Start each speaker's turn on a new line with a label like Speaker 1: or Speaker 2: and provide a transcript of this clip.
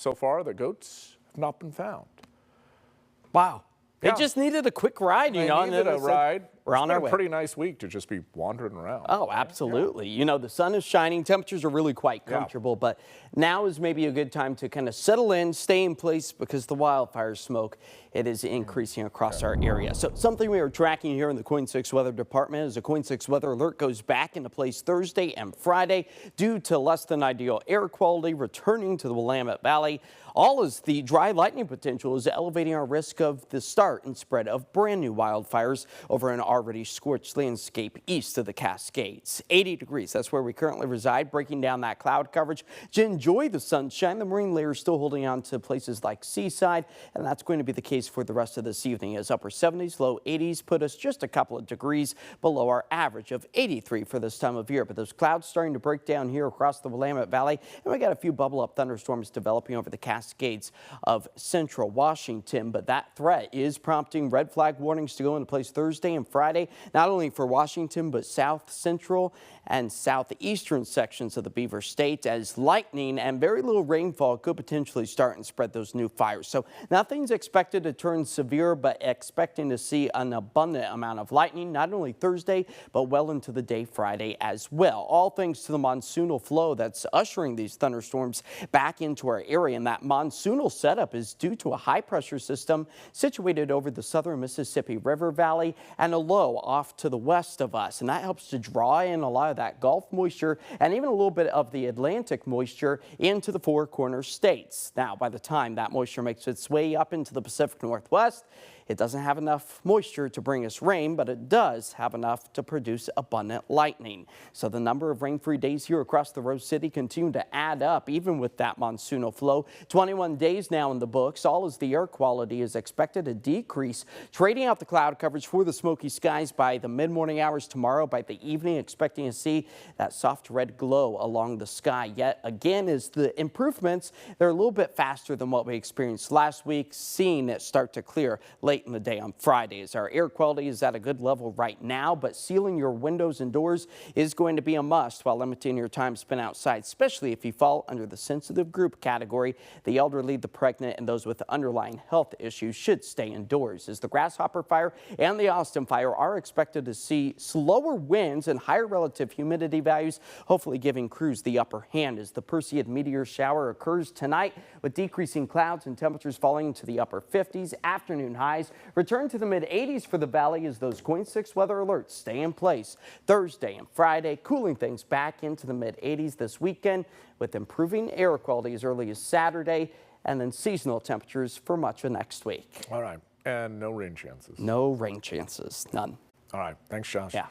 Speaker 1: so far, the goats have not been found.
Speaker 2: Wow.
Speaker 1: Yeah.
Speaker 2: They just needed a quick ride,
Speaker 1: They needed a ride.
Speaker 2: We're on our way.
Speaker 1: It's been a pretty nice week to just be wandering around.
Speaker 2: Oh, absolutely. Yeah. You know, the sun is shining. Temperatures are really quite comfortable, but now is maybe a good time to kind of settle in, stay in place because the wildfire smoke, it is increasing across our area. So something we are tracking here in the KOIN 6 Weather Department is a KOIN 6 weather alert goes back into place Thursday and Friday due to less than ideal air quality returning to the Willamette Valley. All as the dry lightning potential is elevating our risk of the start and spread of brand new wildfires over an already scorched landscape east of the Cascades. 80 degrees, that's where we currently reside, breaking down that cloud coverage to enjoy the sunshine. The marine layer is still holding on to places like Seaside, and that's going to be the case for the rest of this evening as upper 70s, low 80s put us just a couple of degrees below our average of 83 for this time of year. But those clouds starting to break down here across the Willamette Valley, and we got a few bubble up thunderstorms developing over the Cascades of central Washington. But that threat is prompting red flag warnings to go into place Thursday and Friday, not only for Washington, but south central and southeastern sections of the Beaver State, as lightning and very little rainfall could potentially start and spread those new fires. So nothing's expected to turn severe, but expecting to see an abundant amount of lightning, not only Thursday, but well into the day Friday as well. All thanks to the monsoonal flow that's ushering these thunderstorms back into our area. And that monsoonal setup is due to a high pressure system situated over the southern Mississippi River Valley and a low off to the west of us. And that helps to draw in a lot of that Gulf moisture and even a little bit of the Atlantic moisture into the Four Corners states. Now, by the time that moisture makes its way up into the Pacific Northwest, it doesn't have enough moisture to bring us rain, but it does have enough to produce abundant lightning. So the number of rain-free days here across the Rose City continue to add up, even with that monsoonal flow. 21 days now in the books, all as the air quality is expected to decrease, trading out the cloud coverage for the smoky skies by the mid-morning hours tomorrow. By the evening, expecting to see that soft red glow along the sky. Yet again, is the improvements, they're a little bit faster than what we experienced last week, seeing it start to clear late in the day on Fridays. Our air quality is at a good level right now, but sealing your windows and doors is going to be a must while limiting your time spent outside, especially if you fall under the sensitive group category. The elderly, the pregnant, and those with underlying health issues should stay indoors, as the Grasshopper Fire and the Austin Fire are expected to see slower winds and higher relative humidity values, hopefully giving crews the upper hand as the Perseid meteor shower occurs tonight, with decreasing clouds and temperatures falling into the upper 50s. Afternoon highs return to the mid-80s for the valley as those KOIN 6 weather alerts stay in place Thursday and Friday, cooling things back into the mid-80s this weekend with improving air quality as early as Saturday, and then seasonal temperatures for much of next week.
Speaker 1: All right. And no rain chances.
Speaker 2: No rain chances. None.
Speaker 1: All right. Thanks, Josh.
Speaker 2: Yeah.